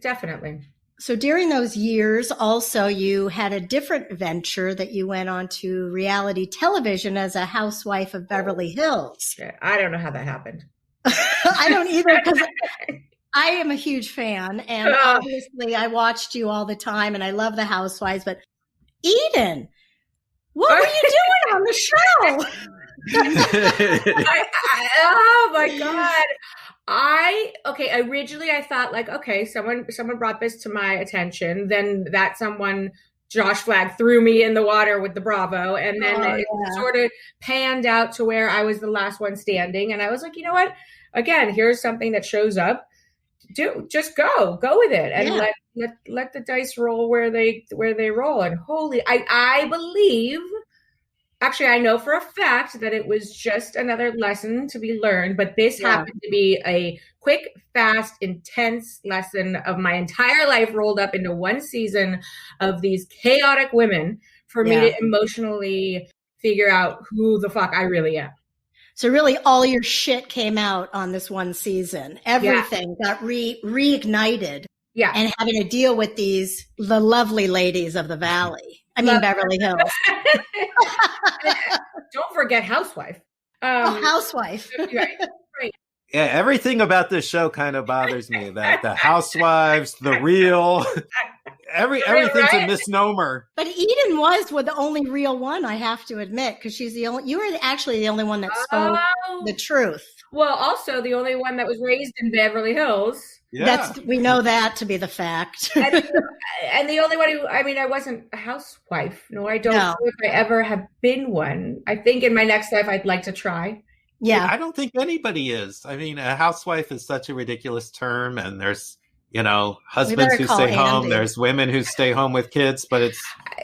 definitely. So during those years, also, you had a different venture that you went on to reality television as a housewife of Beverly Hills. I don't know how that happened. I don't either, because I am a huge fan. And obviously I watched you all the time and I love the Housewives. But Eden, what were you doing on the show? Oh my God. Originally I thought like, okay, someone brought this to my attention. Then that someone, Josh Flagg, threw me in the water with the Bravo. And then it sort of panned out to where I was the last one standing. And I was like, you know what? Again, here's something that shows up. Just go with it and let the dice roll where they roll. And I believe, actually, I know for a fact that it was just another lesson to be learned, but this happened to be a quick, fast, intense lesson of my entire life rolled up into one season of these chaotic women for me to emotionally figure out who the fuck I really am. So really all your shit came out on this one season. Everything got reignited. Yeah. And having to deal with the lovely ladies of the Valley. Beverly Hills. Don't forget Housewife. Housewife. Right. Yeah, everything about this show kind of bothers me. That the Housewives, the real, everything's a misnomer. But Eden was the only real one, I have to admit, because you were actually the only one that spoke the truth. Well, also the only one that was raised in Beverly Hills. Yeah. We know that to be the fact. and the only one who, I wasn't a housewife. No, I don't know if I ever have been one. I think in my next life, I'd like to try. Yeah. I don't think anybody is. A housewife is such a ridiculous term. And there's, husbands who stay home. Andy. There's women who stay home with kids, but it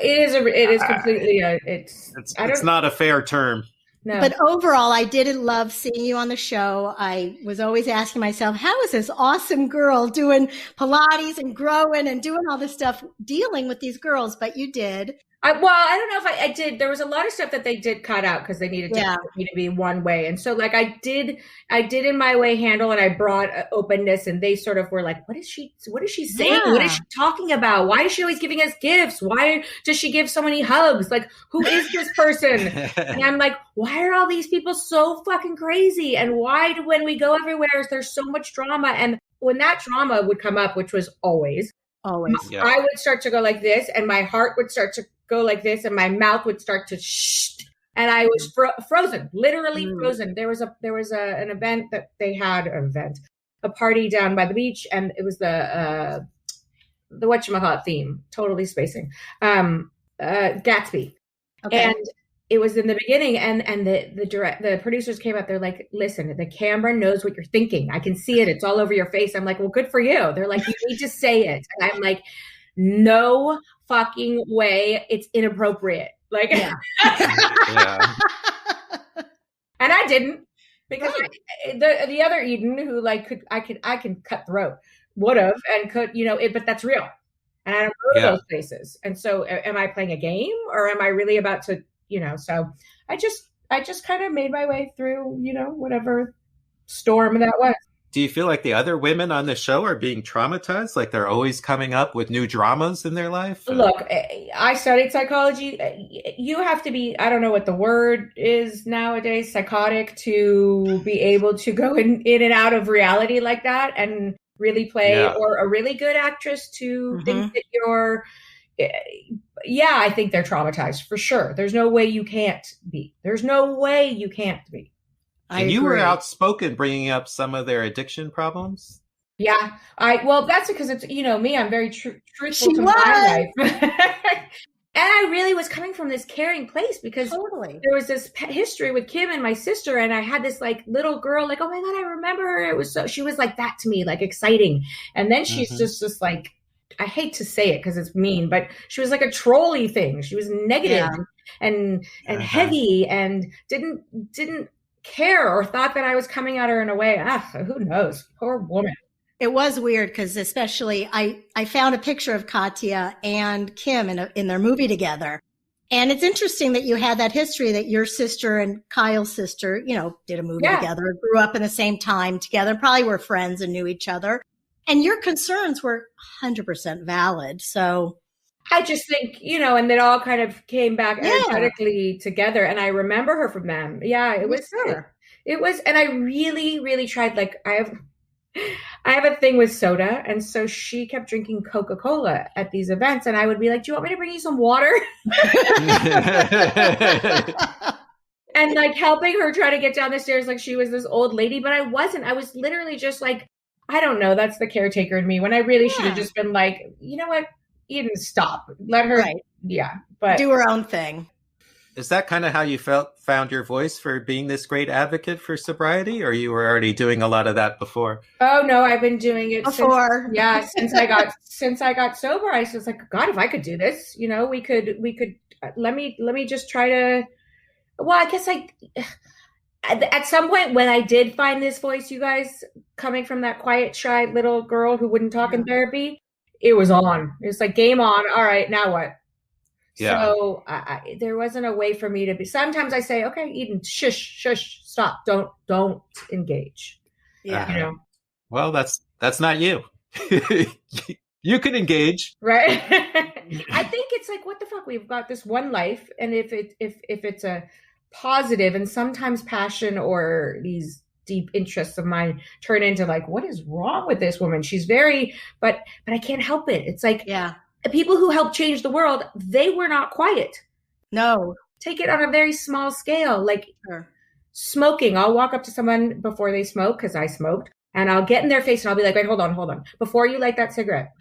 is completely, it's not a fair term. No. But overall, I did love seeing you on the show. I was always asking myself, how is this awesome girl doing Pilates and growing and doing all this stuff, dealing with these girls? But you did. I don't know if I did. There was a lot of stuff that they did cut out because they needed me to be one way. And so like I did in my way handle, and I brought openness, and they sort of were like, what is she saying? Yeah. What is she talking about? Why is she always giving us gifts? Why does she give so many hugs? Like, who is this person? And I'm like, why are all these people so fucking crazy? And why when we go everywhere, there's so much drama? And when that drama would come up, which was always, I would start to go like this, and my heart would start to go like this, and my mouth would start to And I was frozen, literally frozen. There was an event that they had, a party down by the beach, and it was the whatchamacallit theme, totally spacing, Gatsby. Okay. And it was in the beginning, and the producers came up. They're like, listen, the camera knows what you're thinking. I can see it. It's all over your face. I'm like, well, good for you. They're like, you need to say it. And I'm like, no fucking way. It's inappropriate. Like, yeah. And I didn't, because the other Eden, who like I can cut throat, would have and could, but that's real. And I don't go to those places. And so am I playing a game, or am I really about to, so I just kind of made my way through, whatever storm that was. Do you feel like the other women on the show are being traumatized? Like they're always coming up with new dramas in their life? Look, I studied psychology. You have to be, I don't know what the word is nowadays, psychotic, to be able to go in and out of reality like that and really play, or a really good actress to think that you're, I think they're traumatized for sure. There's no way you can't be. And you were outspoken bringing up some of their addiction problems. Yeah, that's because it's, me, I'm very truthful to my life. And I really was coming from this caring place, because there was this history with Kim and my sister. And I had this like little girl, like, oh my God, I remember her. She was like that to me, like exciting. And then she's just like, I hate to say it because it's mean, but she was like a trolley thing. She was negative and heavy, and didn't care, or thought that I was coming at her in a way. Who knows? Poor woman. It was weird, because especially I found a picture of Katya and Kim in their movie together. And it's interesting that you had that history, that your sister and Kyle's sister, did a movie together, grew up in the same time together, probably were friends and knew each other. And your concerns were 100% valid. So I just think, and it all kind of came back energetically together. And I remember her from them. Yeah, it was her. It was, and I really, really tried. Like I have a thing with soda. And so she kept drinking Coca-Cola at these events. And I would be like, do you want me to bring you some water? And like helping her try to get down the stairs like she was this old lady. But I wasn't. I was literally just like, I don't know. That's the caretaker in me, when I really should have just been like, you know what? Eden, stop. Let her, but do her own thing. Is that kind of how you found your voice for being this great advocate for sobriety, or you were already doing a lot of that before? Oh no, I've been doing it before. Since I got sober. I was like, God, if I could do this, we could. Let me just try to. Well, I guess at some point when I did find this voice, you guys, coming from that quiet, shy little girl who wouldn't talk in therapy, it was on. It's like game on. All right, now what? Yeah. So there wasn't a way for me to be. Sometimes I say, okay, Eden, shush, stop, don't engage. Yeah. Well, that's not you. You can engage, right? I think it's like, what the fuck? We've got this one life, and if it's a positive, and sometimes passion or these deep interests of mine turn into like, what is wrong with this woman? She's but I can't help it. It's like, people who help change the world, they were not quiet. No. Take it on a very small scale, like smoking. I'll walk up to someone before they smoke, because I smoked, and I'll get in their face and I'll be like, wait, hold on. Before you light that cigarette,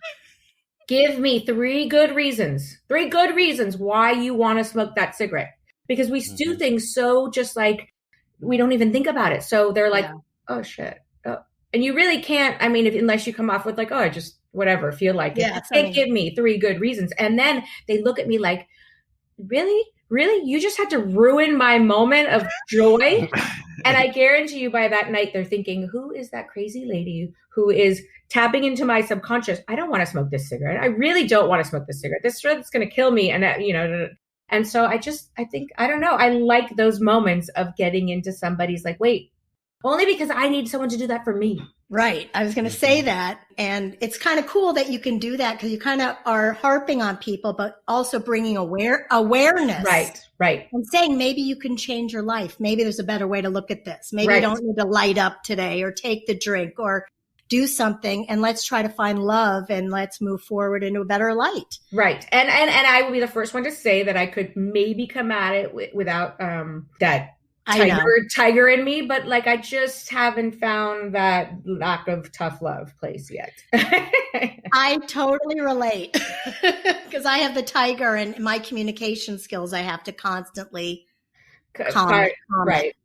give me 3 good reasons why you want to smoke that cigarette. Because we do things so just like, we don't even think about it. So they're like, oh shit. Oh. And you really can't, unless you come off with like, oh, I just whatever, feel like it. Can't give me 3 good reasons. And then they look at me like, really? You just had to ruin my moment of joy? And I guarantee you by that night, they're thinking, who is that crazy lady who is tapping into my subconscious? I don't want to smoke this cigarette. I really don't want to smoke this cigarette. This cigarette's going to kill me. And and so I think, I don't know. I like those moments of getting into somebody's like, wait, only because I need someone to do that for me. Right. I was going to say that. And it's kind of cool that you can do that, because you kind of are harping on people, but also bringing awareness. Right. And saying, maybe you can change your life. Maybe there's a better way to look at this. Maybe you don't need to light up today or take the drink, or, do something and let's try to find love and let's move forward into a better light. Right. And I will be the first one to say that I could maybe come at it without that tiger in me, but like I just haven't found that lack of tough love place yet. I totally relate because I have the tiger and my communication skills. I have to constantly calm. Right.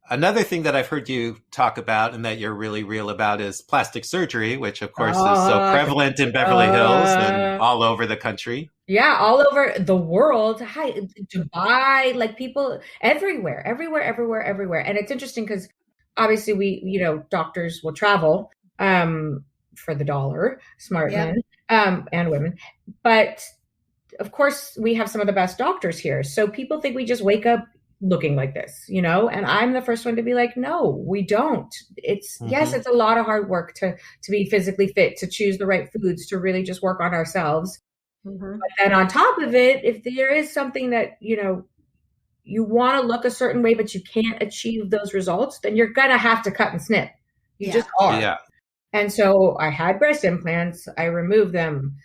Another thing that I've heard you talk about and that you're really real about is plastic surgery, which of course is so prevalent in Beverly Hills and all over the country. Yeah, all over the world. Hi, Dubai, like people everywhere. And it's interesting because obviously we, doctors will travel for the dollar, smart men and women. But of course, we have some of the best doctors here. So people think we just wake up looking like this, and I'm the first one to be like, no, we don't. It's yes, it's a lot of hard work to be physically fit, to choose the right foods, to really just work on ourselves. But then on top of it, if there is something that, you want to look a certain way, but you can't achieve those results, then you're going to have to cut and snip. You just are. Yeah. And so I had breast implants. I removed them,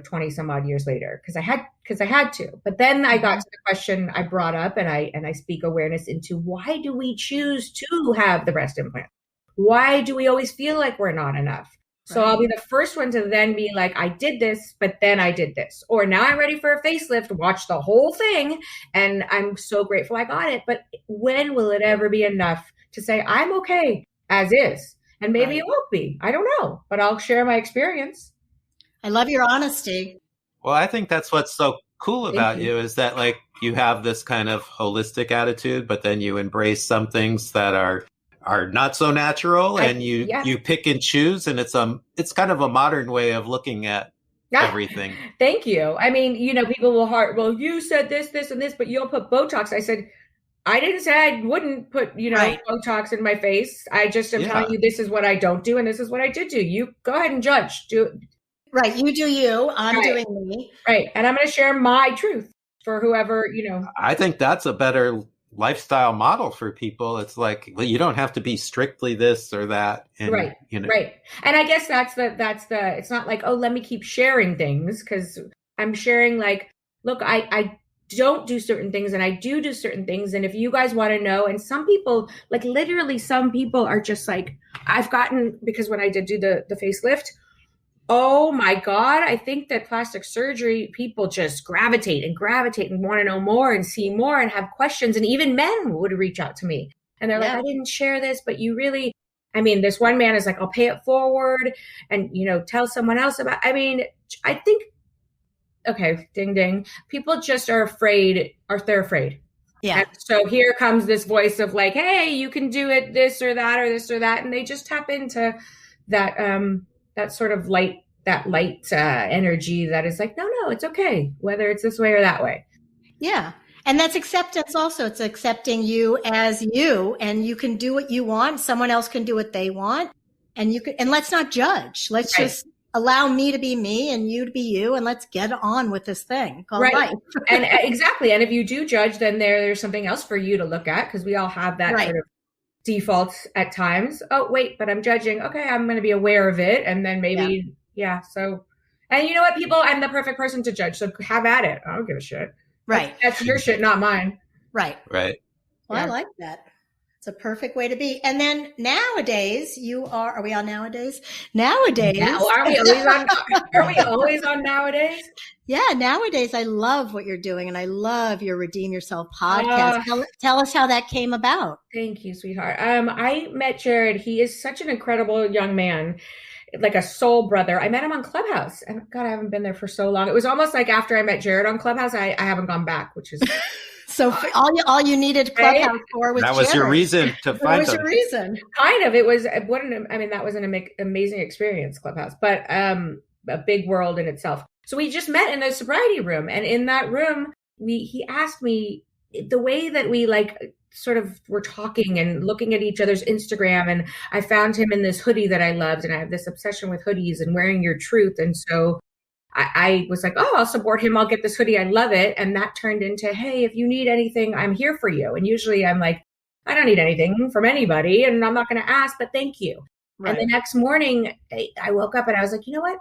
20 some odd years later because I had to. But then I got to the question I brought up and I speak awareness into why do we choose to have the breast implant? Why do we always feel like we're not enough? So I'll be the first one to then be like, I did this, but then I did this. Or now I'm ready for a facelift, watch the whole thing. And I'm so grateful I got it. But when will it ever be enough to say, I'm okay as is? And maybe it won't be. I don't know. But I'll share my experience. I love your honesty. Well, I think that's what's so cool about you is that like you have this kind of holistic attitude, but then you embrace some things that are not so natural and you pick and choose. And it's kind of a modern way of looking at everything. Thank you. I mean, people will well, you said this, and this, but you'll put Botox. I said, I didn't say I wouldn't put, Botox in my face. I just am telling you, this is what I don't do. And this is what I did do. You go ahead and judge. Right. You do you. I'm doing me. Right. And I'm going to share my truth for whoever, I think that's a better lifestyle model for people. It's like, well, you don't have to be strictly this or that. And, right. Right. And I guess that's it's not like, oh, let me keep sharing things because I'm sharing like, look, I don't do certain things and I do certain things. And if you guys want to know, and some people, like literally some people are just like, I've gotten, because when I did do the facelift, oh my God, I think that plastic surgery, people just gravitate and want to know more and see more and have questions. And even men would reach out to me and they're like, I didn't share this, but you really, this one man is like, I'll pay it forward and, tell someone else about, I think, okay, ding, ding. People just are afraid, they're afraid. Yeah. And so here comes this voice of like, hey, you can do it, this or that, or this or that. And they just tap into that sort of light energy that is like, no, it's okay, whether it's this way or that way. Yeah. And that's acceptance also. It's accepting you as you, and you can do what you want. Someone else can do what they want. And let's not judge. Let's just allow me to be me and you to be you. And let's get on with this thing called life. And exactly. And if you do judge, then there's something else for you to look at because we all have that sort of defaults at times. Oh, wait, but I'm judging. Okay, I'm going to be aware of it. And then maybe, so, and you know what, people, I'm the perfect person to judge. So have at it. I don't give a shit. Right. That's your shit, not mine. Right. Right. Well, I like that. It's a perfect way to be. And then nowadays are we on nowadays? Nowadays. Are we always on nowadays? Yeah. Nowadays, I love what you're doing. And I love your Redeem Yourself podcast. Tell us how that came about. Thank you, sweetheart. I met Jared. He is such an incredible young man, like a soul brother. I met him on Clubhouse. And God, I haven't been there for so long. It was almost like after I met Jared on Clubhouse, I haven't gone back, which is... So all you needed Clubhouse for was that was your reason to find them. That was your reason. Kind of. It was that was an amazing experience, Clubhouse, but a big world in itself. So we just met in a sobriety room, and in that room, he asked me the way that we sort of were talking and looking at each other's Instagram, and I found him in this hoodie that I loved, and I have this obsession with hoodies and wearing your truth, and so I was like, oh, I'll support him. I'll get this hoodie. I love it. And that turned into, hey, if you need anything, I'm here for you. And usually I'm like, I don't need anything from anybody and I'm not going to ask, but thank you. And the next morning I woke up and I was like, you know what?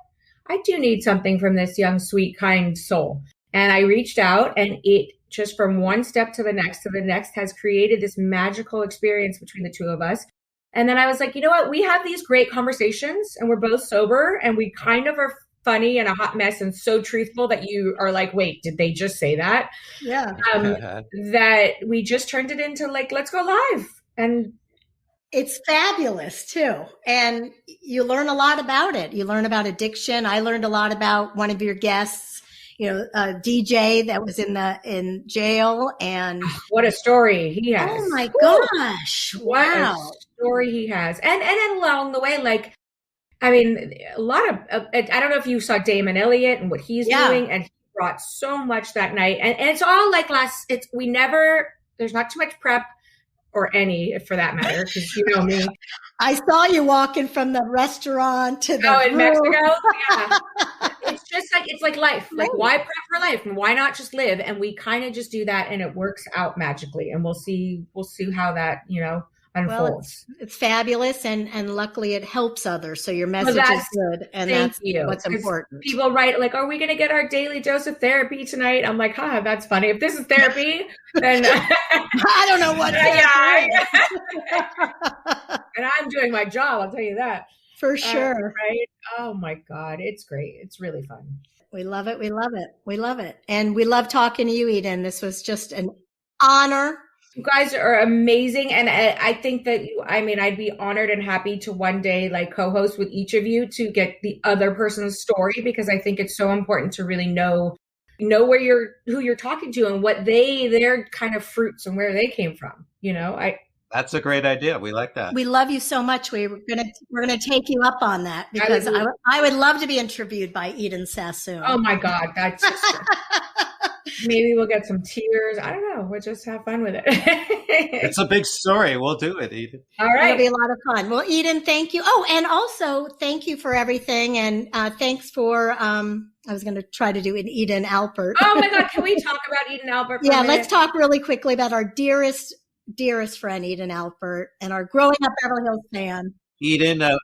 I do need something from this young, sweet, kind soul. And I reached out, and it just from one step to the next has created this magical experience between the two of us. And then I was like, you know what? We have these great conversations and we're both sober and we kind of are funny and a hot mess and so truthful that you are like, wait, did they just say that? Yeah. That we just turned it into like, let's go live. And it's fabulous too. And you learn a lot about it. You learn about addiction. I learned a lot about one of your guests, a DJ that was in jail, and what a story he has. Oh my gosh. Wow. What a story he has. And along the way, like, I mean, a lot of, I don't know if you saw Damon Elliott and what he's doing, and he brought so much that night. And it's all like there's not too much prep, or any for that matter, because you know me. I saw you walking from the restaurant to the in Mexico. Yeah. It's like life. Like, why prep for life? And why not just live? And we kind of just do that, and it works out magically. And we'll see how that, unfolds. Well, it's fabulous, and luckily it helps others. So your message is good, and that's what's important. People write like, "Are we going to get our daily dose of therapy tonight?" I'm like, that's funny. If this is therapy, then I don't know what. And I'm doing my job. I'll tell you that for sure. Right? Oh my God, it's great. It's really fun. We love it. We love it. We love it, and we love talking to you, Eden. This was just an honor. You guys are amazing. And I think that, I'd be honored and happy to one day like co-host with each of you to get the other person's story, because I think it's so important to really know who you're talking to and what their kind of fruits and where they came from. That's a great idea. We like that. We love you so much. We're gonna take you up on that, because I would love to be interviewed by Eden Sassoon. Oh my God, that's just maybe we'll get some tears. I don't know. We'll just have fun with it. It's a big story. We'll do it, Eden. All right. It'll be a lot of fun. Well, Eden, thank you. Oh, and also thank you for everything. And thanks for, I was going to try to do an Eden Alpert. Oh my God. Can we talk about Eden Alpert? Yeah, let's talk really quickly about our dearest friend, Eden Alpert, and our growing up Beverly Hills fan. Eden, a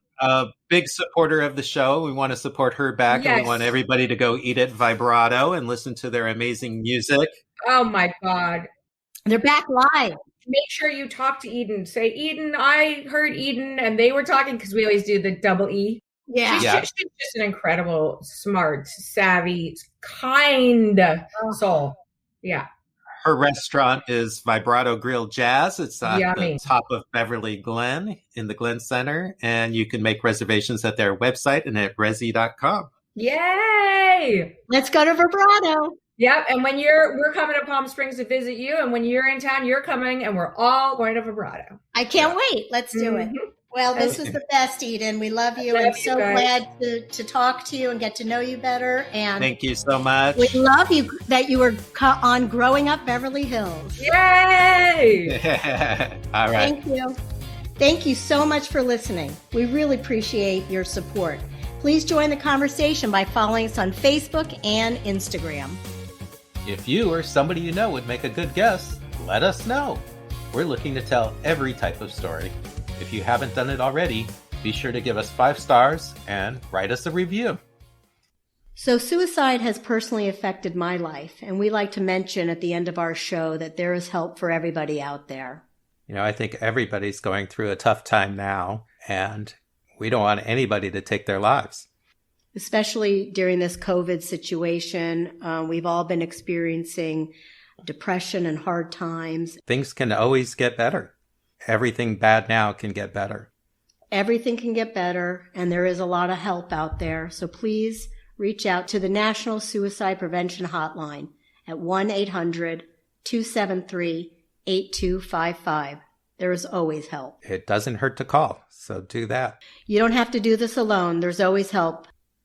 big supporter of the show. We want to support her back, and we want everybody to go eat at Vibrato and listen to their amazing music. Oh my God. They're back live. Make sure you talk to Eden. Say, Eden, I heard Eden, and they were talking, because we always do the double E. Yeah. She's just an incredible, smart, savvy, kind soul. Yeah. Her restaurant is Vibrato Grill Jazz. It's at the top of Beverly Glen in the Glen Center. And you can make reservations at their website and at resi.com. Yay! Let's go to Vibrato. Yep. And when we're coming to Palm Springs to visit you. And when you're in town, you're coming, and we're all going to Vibrato. I can't wait. Let's do it. Well, this is the best, Eden. We love you. I'm so glad to talk to you and get to know you better. And thank you so much. We love you that you were on Growing Up Beverly Hills. Yay! All right. Thank you. Thank you so much for listening. We really appreciate your support. Please join the conversation by following us on Facebook and Instagram. If you or somebody you know would make a good guest, let us know. We're looking to tell every type of story. If you haven't done it already, be sure to give us 5 stars and write us a review. So suicide has personally affected my life, and we like to mention at the end of our show that there is help for everybody out there. I think everybody's going through a tough time now, and we don't want anybody to take their lives. Especially during this COVID situation, we've all been experiencing depression and hard times. Things can always get better. Everything bad now can get better. Everything can get better, and there is a lot of help out there. So please reach out to the National Suicide Prevention Hotline at 1-800-273-8255. There is always help. It doesn't hurt to call, so do that. You don't have to do this alone. There's always help